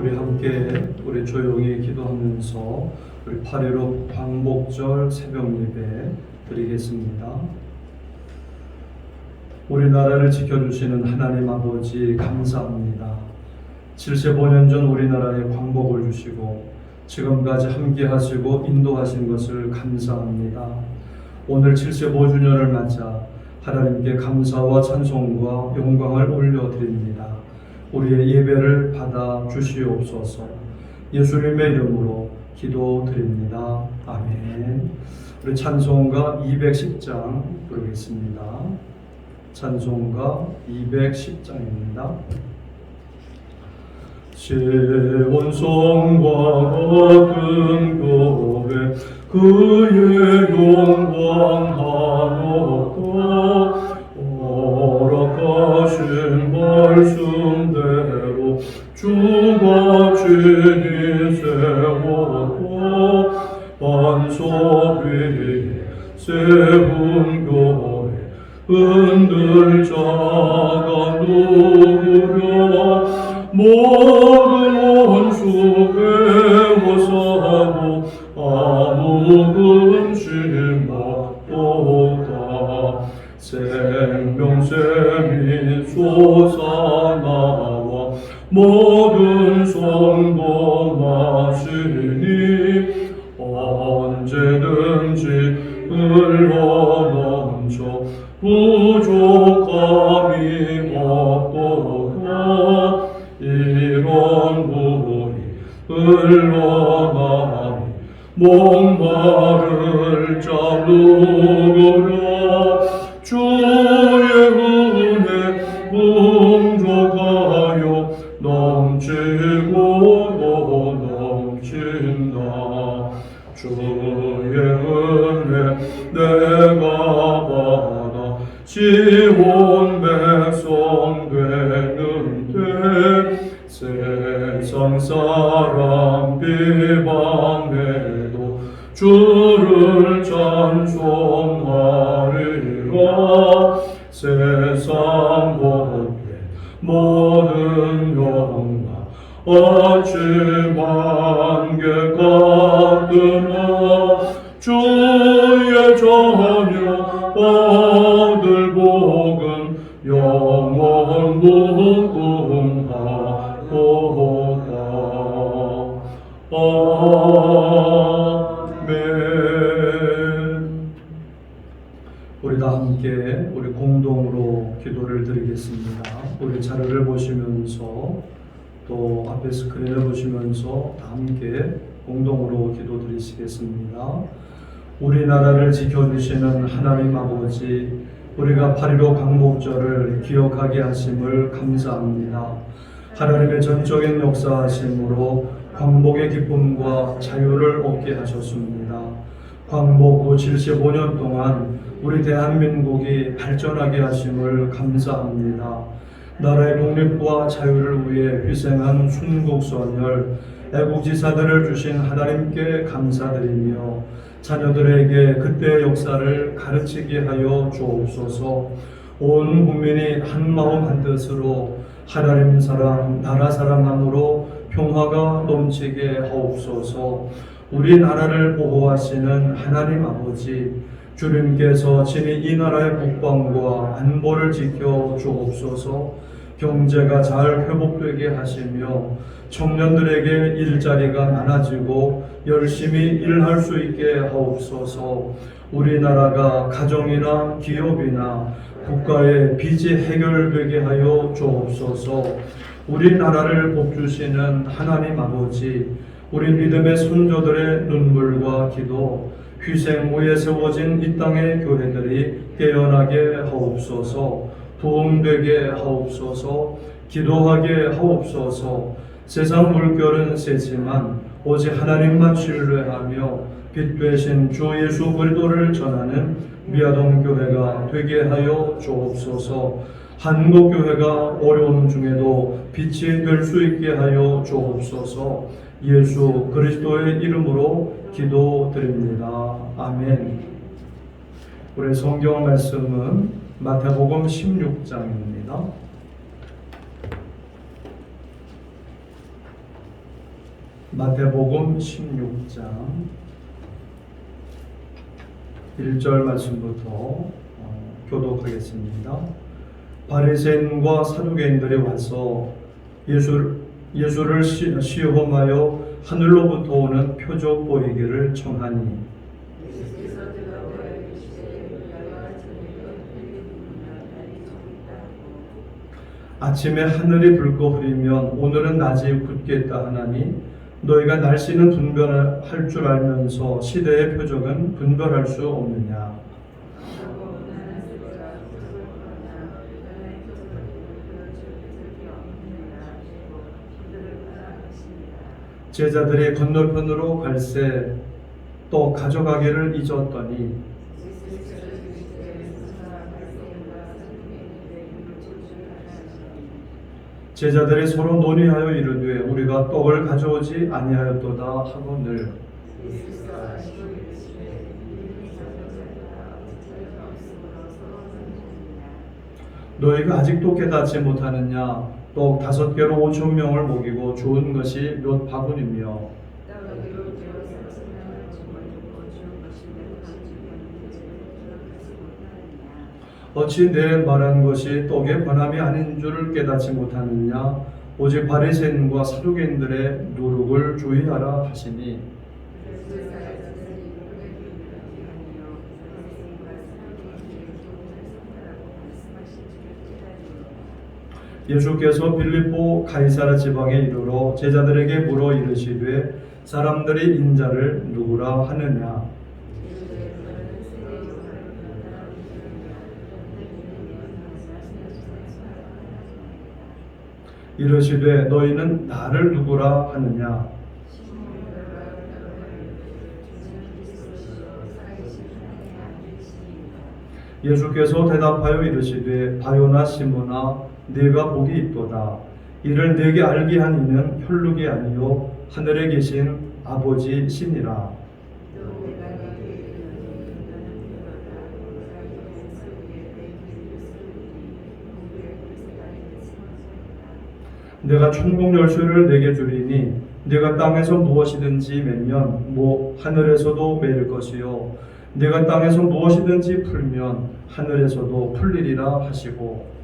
우리 함께 우리 조용히 기도하면서 우리 8.15 광복절 새벽 예배 드리겠습니다. 우리나라를 지켜주시는 하나님 아버지 감사합니다. 75년 전 우리나라에 광복을 주시고 지금까지 함께 하시고 인도하신 것을 감사합니다. 오늘 75주년을 맞아 하나님께 감사와 찬송과 영광을 올려드립니다. 우리의 예배를 받아 주시옵소서. 예수님의 이름으로 기도드립니다. 아멘. 우리 찬송가 210장 부르겠습니다. 찬송가 210장입니다. 시온성과 같은 교회 그의 영광 하노도 허락하신 말씀대로 주가 친히 세웠고 반석 위에 세운 교회 흔들자가 누구려 모든 원수 배워사고 아무 근심 없도다. 생명샘이 솟아나와 모든 성도 마시니 언제든지 흘러넘쳐 부족함이 없도다. 이런 물이 흘러나니 목마를 자 누구려 주의 은혜 풍족하여 넘치고 또 넘친다. 주의 은혜 내가 받아 지온 백성 되는데 세상 사람 비방해도 주를 찬송하리라. 세상 모든 영광 아침 안개 같으나 주의 자녀 받을 복은 영원 무궁하도다. 아멘. 우리 다 함께 우리 공동으로 기도를 드리겠습니다. 우리 자료를 보시면서 또 앞에 스크린을 보시면서 다 함께 공동으로 기도 드리시겠습니다. 우리나라를 지켜주시는 하나님 아버지, 우리가 8.15 광복절을 기억하게 하심을 감사합니다. 하나님의 전적인 역사하심으로 광복의 기쁨과 자유를 얻게 하셨습니다. 광복 후 75년 동안 우리 대한민국이 발전하게 하심을 감사합니다. 나라의 독립과 자유를 위해 희생한 순국선열, 애국지사들을 주신 하나님께 감사드리며 자녀들에게 그때의 역사를 가르치게 하여 주옵소서. 온 국민이 한마음 한뜻으로 하나님 사랑, 나라 사랑함으로 평화가 넘치게 하옵소서. 우리나라를 보호하시는 하나님 아버지, 주님께서 친히 이 나라의 국방과 안보를 지켜 주옵소서. 경제가 잘 회복되게 하시며 청년들에게 일자리가 많아지고 열심히 일할 수 있게 하옵소서. 우리나라가 가정이나 기업이나 국가의 빚이 해결되게 하여 주옵소서. 우리나라를 복주시는 하나님 아버지, 우리 믿음의 선조들의 눈물과 기도, 희생 후에 세워진 이 땅의 교회들이 깨어나게 하옵소서. 도움되게 하옵소서. 기도하게 하옵소서. 세상 물결은 세지만 오직 하나님만 신뢰하며 빛 되신 주 예수 그리스도를 전하는 미아동 교회가 되게 하여 주옵소서. 한국 교회가 어려움 중에도 빛이 될 수 있게 하여 주옵소서. 예수 그리스도의 이름으로 기도드립니다. 아멘. 우리 성경 말씀은 마태복음 16장입니다. 마태복음 16장 1절 말씀부터 교독하겠습니다. 바리새인과 사두개인들이 와서 예수를 시험하여 하늘로부터 오는 표적 보이기를 청하니 아침에 하늘이 붉고 흐리면 오늘은 낮이 굳겠다 하나니 너희가 날씨는 분별할 줄 알면서 시대의 표적은 분별할 수 없느냐. 제자들이 건너편으로 갈새 또 가져가기를 잊었더니 제자들이 서로 논의하여 이르되 우리가 떡을 가져오지 아니하였도다 하거늘 너희가 아직도 깨닫지 못하느냐. 떡 5개로 5,000명을 먹이고 좋은 것이 몇 바구니며 어찌 내 말한 것이 떡의 권함이 아닌 줄을 깨닫지 못하느냐. 오직 바리새인과 사두개인들의 누룩을 주의하라 하시니 예수께서 빌립보 가이사랴 지방에 이르러 제자들에게 물어 이르시되 사람들이 인자를 누구라 하느냐. 이르시되 너희는 나를 누구라 하느냐. 예수께서 대답하여 이르시되 바요나 시몬아 네가 복이 있도다. 이를 네게 알게 한 이는 혈육이 아니요 하늘에 계신 아버지 신이라. 내가 천국 열쇠를 네게 주리니 네가 땅에서 무엇이든지 매면 하늘에서도 매일 것이요 네가 땅에서 무엇이든지 풀면 하늘에서도 풀리리라 하시고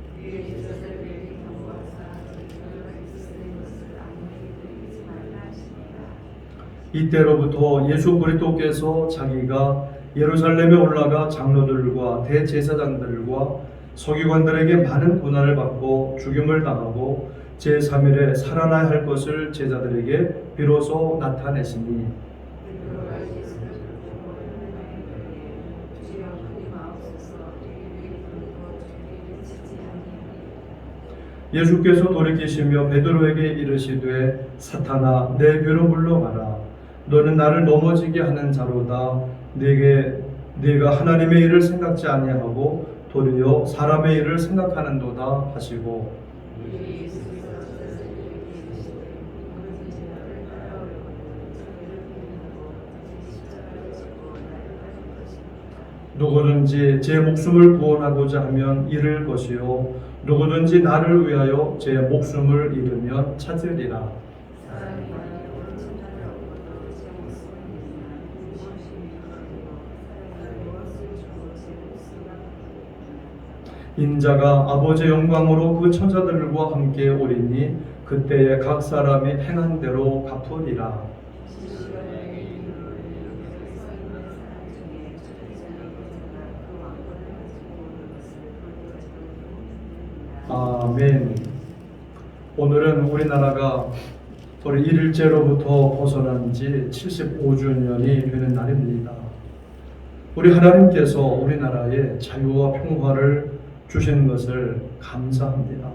이때로부터 예수 그리스도께서 자기가 예루살렘에 올라가 장로들과 대제사장들과 서기관들에게 많은 고난을 받고 죽임을 당하고 제3일에 살아나야 할 것을 제자들에게 비로소 나타내시니 예수께서 돌이키시며 베드로에게 이르시되 사탄아 내 뒤로 물러가라. 너는 나를 넘어지게 하는 자로다. 네가 하나님의 일을 생각지 아니하고 도리어 사람의 일을 생각하는도다 하시고 누구든지 제 목숨을 구원하고자 하면 잃을 것이요 누구든지 나를 위하여 제 목숨을 잃으면 찾으리라. 인자가 아버지의 영광으로 그 천사들과 함께 오리니 그때에 각 사람이 행한 대로 갚으리라. 아멘. 오늘은 우리나라가 우리 1일제로부터 벗어난 지 75주년이 되는 날입니다. 우리 하나님께서 우리나라에 자유와 평화를 주신 것을 감사합니다.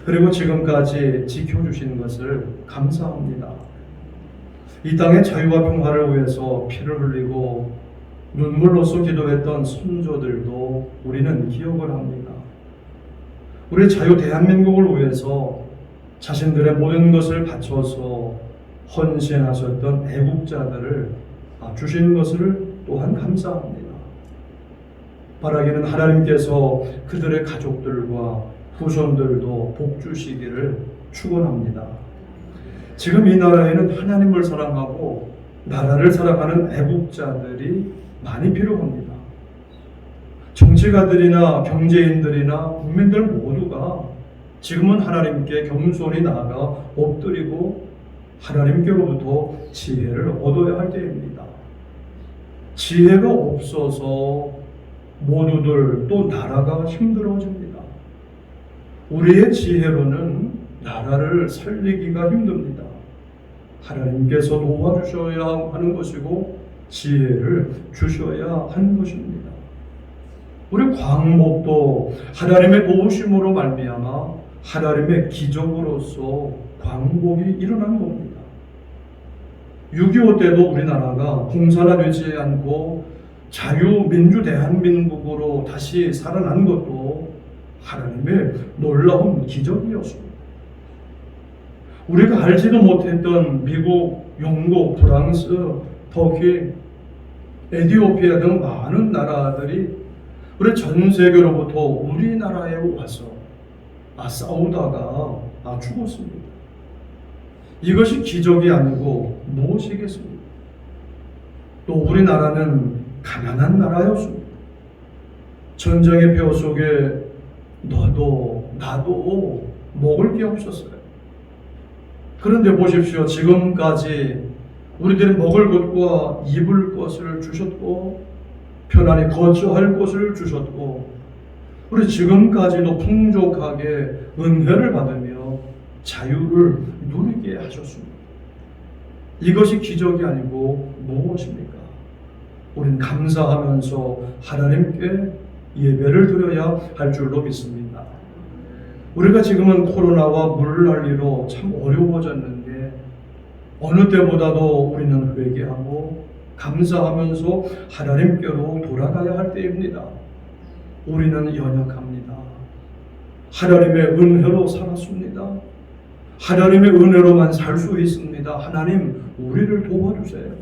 그리고 지금까지 지켜주신 것을 감사합니다. 이 땅의 자유와 평화를 위해서 피를 흘리고 눈물로써 기도했던 선조들도 우리는 기억을 합니다. 우리 자유 대한민국을 위해서 자신들의 모든 것을 바쳐서 헌신하셨던 애국자들을 주신 것을 또한 감사합니다. 바라기는 하나님께서 그들의 가족들과 후손들도 복 주시기를 축원합니다. 지금 이 나라에는 하나님을 사랑하고 나라를 사랑하는 애국자들이 많이 필요합니다. 정치가들이나 경제인들이나 국민들 모두가 지금은 하나님께 겸손히 나아가 엎드리고 하나님께로부터 지혜를 얻어야 할 때입니다. 지혜가 없어서 모두들 또 나라가 힘들어집니다. 우리의 지혜로는 나라를 살리기가 힘듭니다. 하나님께서 도와주셔야 하는 것이고 지혜를 주셔야 하는 것입니다. 우리 광복도 하나님의 도우심으로 말미암아 하나님의 기적으로서 광복이 일어난 겁니다. 6.25 때도 우리나라가 공산화되지 않고 자유민주 대한민국으로 다시 살아난 것도 하나님의 놀라운 기적이었습니다. 우리가 알지도 못했던 미국, 영국, 프랑스, 터키, 에티오피아 등 많은 나라들이 우리 전 세계로부터 우리나라에 와서 싸우다가 죽었습니다. 이것이 기적이 아니고 무엇이겠습니까? 또 우리나라는 가난한 나라였습니다. 전쟁의 뼈 속에 너도 나도 먹을 게 없었어요. 그런데 보십시오. 지금까지 우리들이 먹을 것과 입을 것을 주셨고 편안히 거처할 곳을 주셨고 우리 지금까지도 풍족하게 은혜를 받으며 자유를 누리게 하셨습니다. 이것이 기적이 아니고 무엇입니까? 우리는 감사하면서 하나님께 예배를 드려야 할 줄로 믿습니다. 우리가 지금은 코로나와 물난리로 참 어려워졌는데 어느 때보다도 우리는 회개하고 감사하면서 하나님께로 돌아가야 할 때입니다. 우리는 연약합니다. 하나님의 은혜로 살았습니다. 하나님의 은혜로만 살 수 있습니다. 하나님 우리를 도와주세요.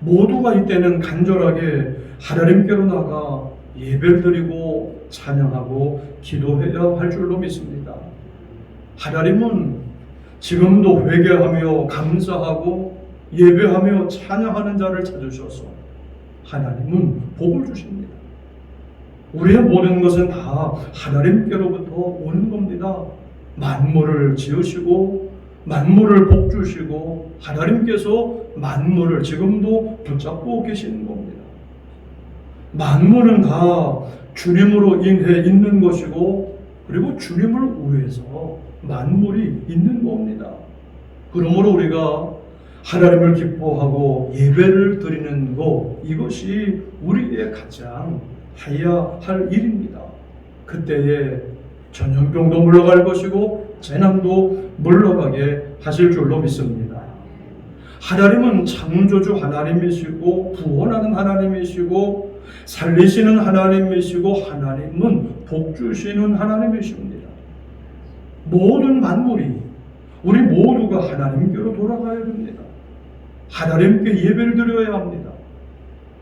모두가 이때는 간절하게 하나님께로 나가 예배를 드리고 찬양하고 기도해야 할 줄로 믿습니다. 하나님은 지금도 회개하며 감사하고 예배하며 찬양하는 자를 찾으셔서 하나님은 복을 주십니다. 우리의 모든 것은 다 하나님께로부터 오는 겁니다. 만물을 지으시고 만물을 복주시고 하나님께서 만물을 지금도 붙잡고 계시는 겁니다. 만물은 다 주님으로 인해 있는 것이고 그리고 주님을 위해서 만물이 있는 겁니다. 그러므로 우리가 하나님을 기뻐하고 예배를 드리는 것, 이것이 우리의 가장 해야 할 일입니다. 그때에 전염병도 물러갈 것이고 재난도 물러가게 하실 줄로 믿습니다. 하나님은 창조주 하나님이시고 구원하는 하나님이시고 살리시는 하나님이시고 하나님은 복주시는 하나님이십니다. 모든 만물이 우리 모두가 하나님께로 돌아가야 됩니다. 하나님께 예배를 드려야 합니다.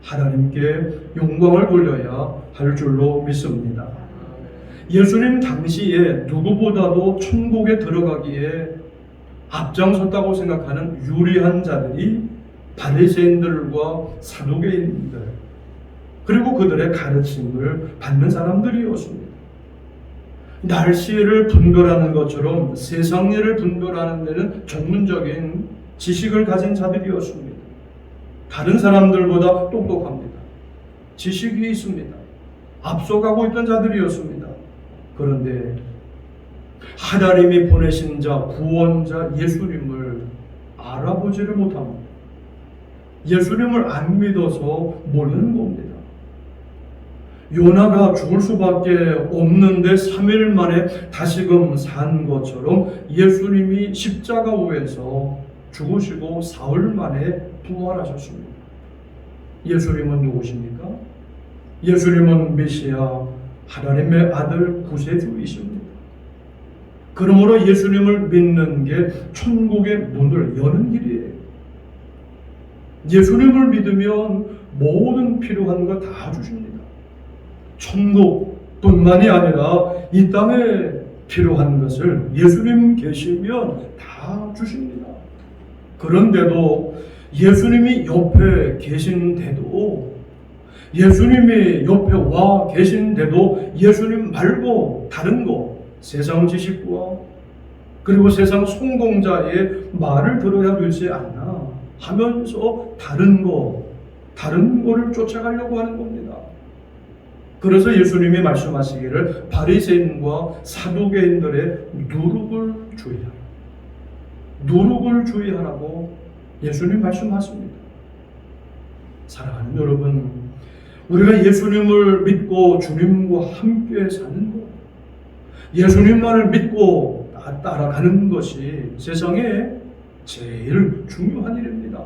하나님께 영광을 돌려야 할 줄로 믿습니다. 예수님 당시에 누구보다도 천국에 들어가기에 앞장섰다고 생각하는 유리한 자들이 바리새인들과 사두개인들 그리고 그들의 가르침을 받는 사람들이었습니다. 날씨를 분별하는 것처럼 세상 일을 분별하는 데는 전문적인 지식을 가진 자들이었습니다. 다른 사람들보다 똑똑합니다. 지식이 있습니다. 앞서가고 있던 자들이었습니다. 그런데 하나님이 보내신 자, 구원자 예수님을 알아보지를 못합니다. 예수님을 안 믿어서 모르는 겁니다. 요나가 죽을 수밖에 없는데 3일 만에 다시금 산 것처럼 예수님이 십자가 위에서 죽으시고 사흘 만에 부활하셨습니다. 예수님은 누구십니까? 예수님은 메시아 하나님의 아들 구세주이십니다. 그러므로 예수님을 믿는 게 천국의 문을 여는 길이에요. 예수님을 믿으면 모든 필요한 거 다 주십니다. 천국뿐만이 아니라 이 땅에 필요한 것을 예수님 계시면 다 주십니다. 그런데도 예수님이 옆에 계신데도, 예수님이 옆에 와 계신데도 예수님 말고 다른 거, 세상 지식과 그리고 세상 성공자의 말을 들어야 되지 않나 하면서 다른 거를 쫓아가려고 하는 겁니다. 그래서 예수님이 말씀하시기를 바리새인과 사두개인들의 누룩을 주의하라고 예수님 말씀하십니다. 사랑하는 여러분, 우리가 예수님을 믿고 주님과 함께 사는 것, 예수님만을 믿고 따라가는 것이 세상에 제일 중요한 일입니다.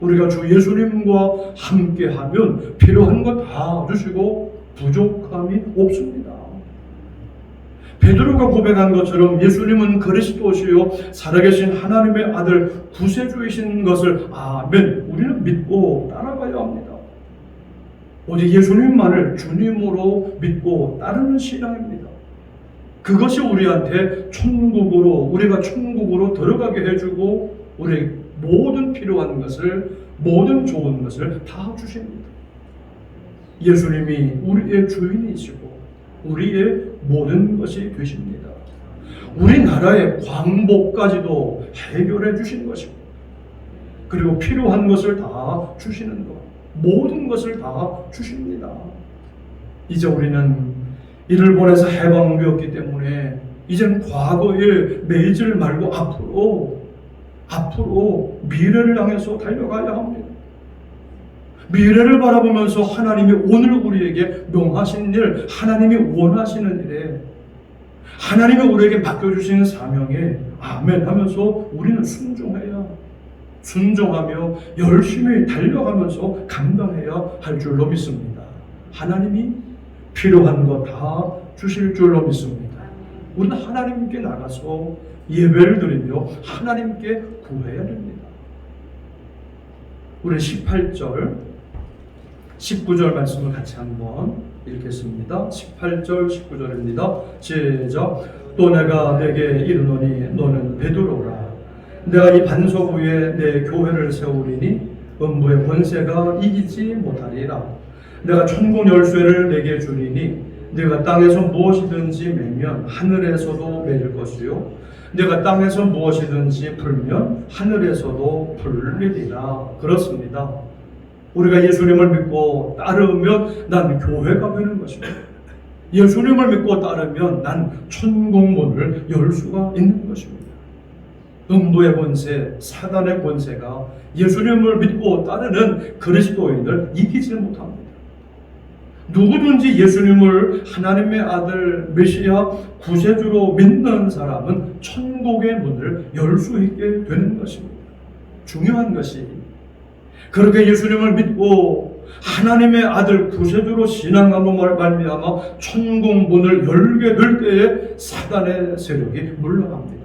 우리가 주 예수님과 함께하면 필요한 것 다 주시고 부족함이 없습니다. 베드로가 고백한 것처럼 예수님은 그리스도시요 살아계신 하나님의 아들 구세주이신 것을 아멘, 우리는 믿고 따라가야 합니다. 오직 예수님만을 주님으로 믿고 따르는 신앙입니다. 그것이 우리한테 우리가 천국으로 들어가게 해주고 우리 모든 필요한 것을, 모든 좋은 것을 다 주십니다. 예수님이 우리의 주인이시고 우리의 모든 것이 되십니다. 우리나라의 광복까지도 해결해 주신 것이고, 그리고 필요한 것을 다 주시는 것, 모든 것을 다 주십니다. 이제 우리는 이를 보내서 해방되었기 때문에 이젠 과거에 매이질 말고 앞으로 미래를 향해서 달려가야 합니다. 미래를 바라보면서 하나님이 오늘 우리에게 명하신 일, 하나님이 원하시는 일에, 하나님이 우리에게 맡겨주신 사명에 아멘 하면서 우리는 순종하며 열심히 달려가면서 감당해야 할 줄로 믿습니다. 하나님이 필요한 거 다 주실 줄로 믿습니다. 우리는 하나님께 나가서 예배를 드리며 하나님께 구해야 됩니다. 우리 18절, 19절 말씀을 같이 한번 읽겠습니다. 18절, 19절입니다. 시작. 또 내가 내게 이르노니 너는 베드로라. 내가 이 반석 위에 내 교회를 세우리니 음부의 권세가 이기지 못하리라. 내가 천국 열쇠를 내게 주리니 내가 땅에서 무엇이든지 매면 하늘에서도 매일 것이요 내가 땅에서 무엇이든지 풀면 하늘에서도 풀리리라. 그렇습니다. 우리가 예수님을 믿고 따르면 난 교회가 되는 것입니다. 예수님을 믿고 따르면 난 천국문을 열 수가 있는 것입니다. 음부의 권세, 사단의 권세가 예수님을 믿고 따르는 그리스도인을 이기지 못합니다. 누구든지 예수님을 하나님의 아들 메시아 구세주로 믿는 사람은 천국의 문을 열 수 있게 되는 것입니다. 중요한 것이 그렇게 예수님을 믿고 하나님의 아들 구세주로 신앙함으로 말미암아 천국 문을 열게 될 때에 사단의 세력이 물러갑니다.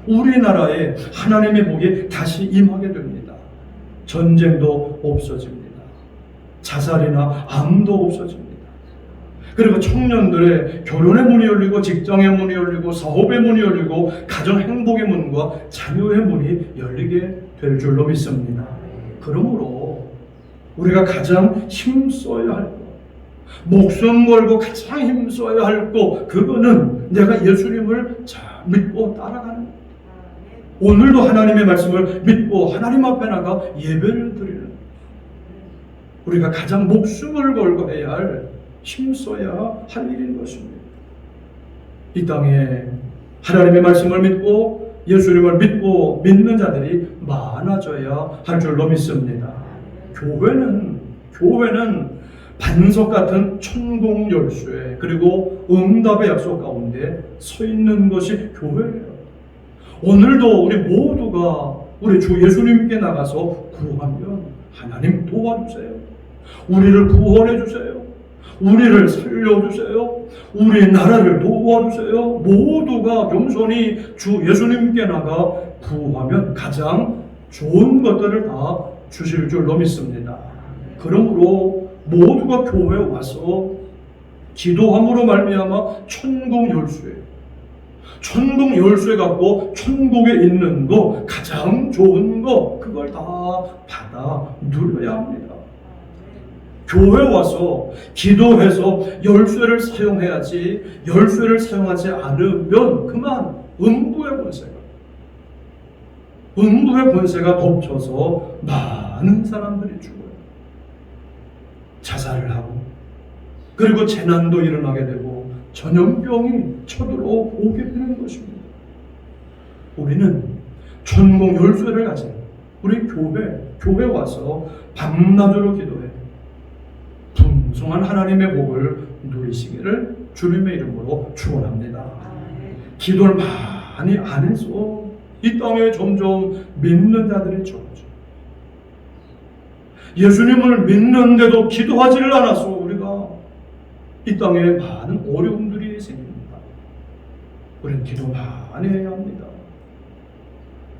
우리나라에 하나님의 복이 다시 임하게 됩니다. 전쟁도 없어집니다. 자살이나 암도 없어집니다. 그리고 청년들의 결혼의 문이 열리고 직장의 문이 열리고 사업의 문이 열리고 가정 행복의 문과 자녀의 문이 열리게 될 줄로 믿습니다. 그러므로 우리가 가장 힘써야 할 것, 목숨 걸고 가장 힘써야 할 것, 그거는 내가 예수님을 믿고 따라가는 것. 오늘도 하나님의 말씀을 믿고 하나님 앞에 나가 예배를 드리는 것. 우리가 가장 목숨을 걸고 해야 할, 힘써야 할 일인 것입니다. 이 땅에 하나님의 말씀을 믿고 예수님을 믿고 믿는 자들이 많아져야 할 줄로 믿습니다. 교회는 반석 같은 천국 열쇠 그리고 응답의 약속 가운데 서 있는 것이 교회예요. 오늘도 우리 모두가 우리 주 예수님께 나가서 구하면 하나님 도와주세요. 우리를 구원해 주세요. 우리를 살려주세요. 우리 나라를 도와주세요. 모두가 겸손히 주 예수님께 나가 구하면 가장 좋은 것들을 다 주실 줄로 믿습니다. 그러므로 모두가 교회에 와서 기도함으로 말미암아 천국 열쇠, 천국 열쇠 갖고 천국에 있는 거, 가장 좋은 거, 그걸 다 받아 누려야 합니다. 교회 와서 기도해서 열쇠를 사용해야지, 열쇠를 사용하지 않으면 그만 음부의 권세가 덮쳐서 많은 사람들이 죽어요. 자살을 하고, 그리고 재난도 일어나게 되고 전염병이 쳐들어오게 되는 것입니다. 우리는 천국 열쇠를 가진 우리 교회 와서 밤낮으로 기도해 풍성한 하나님의 복을 누리시기를 주님의 이름으로 축원합니다. 기도를 많이 안 해서 이 땅에 점점 믿는 자들이 적어져. 예수님을 믿는데도 기도하지를 않아서 우리가 이 땅에 많은 어려움들이 생깁니다. 우리는 기도 많이 해야 합니다.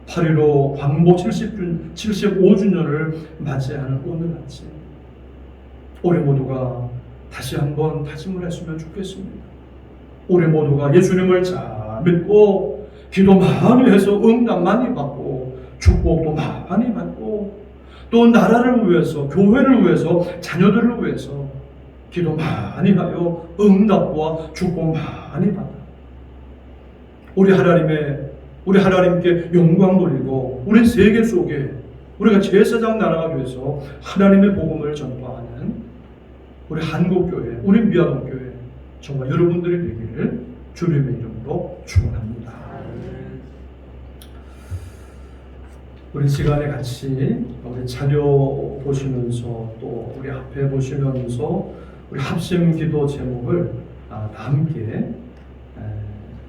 8.15 광복 75주년을 맞이하는 오늘 아침, 우리 모두가 다시 한번 다짐을 했으면 좋겠습니다. 우리 모두가 예수님을 잘 믿고 기도 많이 해서 응답 많이 받고 축복도 많이 받고 또 나라를 위해서, 교회를 위해서, 자녀들을 위해서 기도 많이 하여 응답과 축복 많이 받아 우리 하나님께 영광 돌리고 우리 세계 속에 우리가 제사장 나라가 되어서 하나님의 복음을 전파하는 우리 한국교회, 우리 미아동교회 정말 여러분들이 되기를 주님의 이름으로 축원합니다. 우리 시간에 같이 우리 자료 보시면서 또 우리 앞에 보시면서 우리 합심 기도 제목을 함께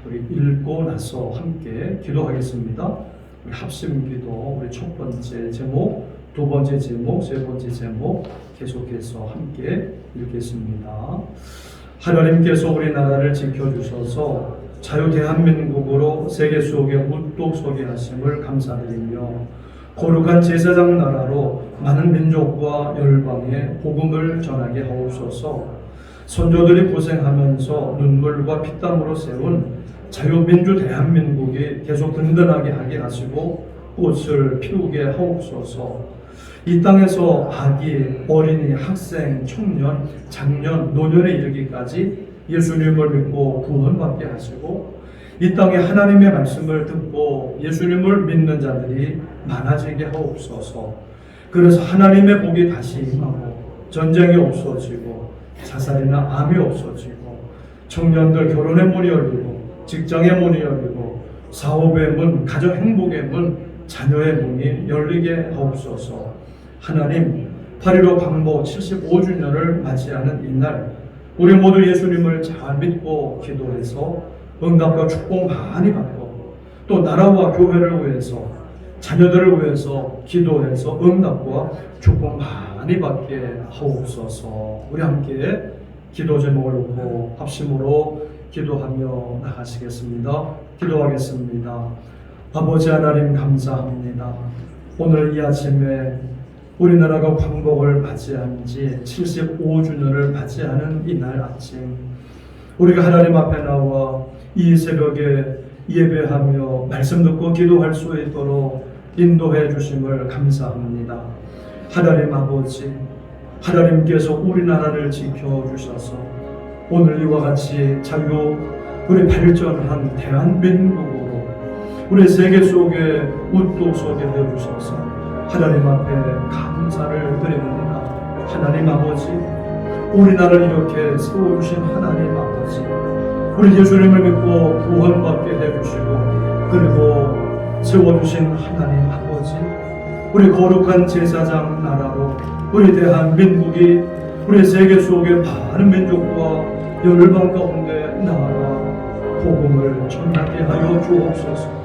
우리 읽고 나서 함께 기도하겠습니다. 우리 합심 기도 우리 첫 번째 제목, 두 번째 제목, 세 번째 제목 계속해서 함께 읽겠습니다. 하나님께서 우리나라를 지켜주셔서 자유 대한민국으로 세계 속에 우뚝 서게 하심을 감사드리며 거룩한 제사장 나라로 많은 민족과 열방에 복음을 전하게 하옵소서. 선조들이 고생하면서 눈물과 피땀으로 세운 자유민주 대한민국이 계속 든든하게 하게 하시고 꽃을 피우게 하옵소서. 이 땅에서 아기, 어린이, 학생, 청년, 장년, 노년에 이르기까지 예수님을 믿고 구원받게 하시고 이 땅에 하나님의 말씀을 듣고 예수님을 믿는 자들이 많아지게 하옵소서. 그래서 하나님의 복이 다시 임하고 전쟁이 없어지고 자살이나 암이 없어지고 청년들 결혼의 문이 열리고 직장의 문이 열리고 사업의 문, 가정 행복의 문, 자녀의 문이 열리게 하옵소서. 하나님, 8.15 광복 75주년을 맞이하는 이날 우리 모두 예수님을 잘 믿고 기도해서 응답과 축복 많이 받고 또 나라와 교회를 위해서 자녀들을 위해서 기도해서 응답과 축복 많이 받게 하옵소서. 우리 함께 기도 제목을 놓고 합심으로 기도하며 나가시겠습니다. 기도하겠습니다. 아버지 하나님 감사합니다. 오늘 이 아침에 우리나라가 광복을 맞이한 지 75주년을 맞이하는 이날 아침 우리가 하나님 앞에 나와 이 새벽에 예배하며 말씀 듣고 기도할 수 있도록 인도해 주심을 감사합니다. 하나님 아버지, 하나님께서 우리나라를 지켜주셔서 오늘 이와 같이 자유 우리 발전한 대한민국으로 우리 세계 속에 우뚝 서게 해주셔서 하나님 앞에 감사를 드립니다. 하나님 아버지, 우리나라를 이렇게 세워주신 하나님 아버지, 우리 예수님을 믿고 구원받게 해주시고 그리고 세워주신 하나님 아버지, 우리 거룩한 제사장 나라로 우리 대한민국이 우리 세계 속의 많은 민족과 열방 가운데 나아가 복음을 전하게 하여 주옵소서.